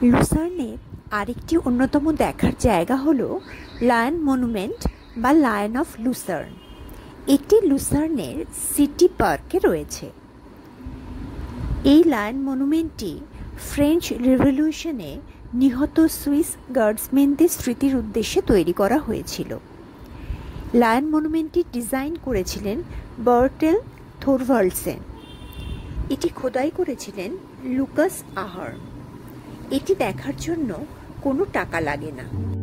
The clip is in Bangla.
লুসার্নের আরেকটি অন্যতম দেখার জায়গা হলো লায়ন মনুমেন্ট বা লায়ন অফ লুসার্ন। এটি লুসার্নের সিটি পার্কে রয়েছে। এই লায়ন মনুমেন্টটি ফ্রেঞ্চ রেভলিউশনে নিহত সুইস গার্ডসম্যানদের স্মৃতির উদ্দেশ্যে তৈরি করা হয়েছিল। লায়ন মনুমেন্টটি ডিজাইন করেছিলেন বার্টেল থোরভাল্ডসেন। এটি খোদাই করেছিলেন লুকাস আহার্ন। এটি দেখার জন্য কোনো টাকা লাগে না।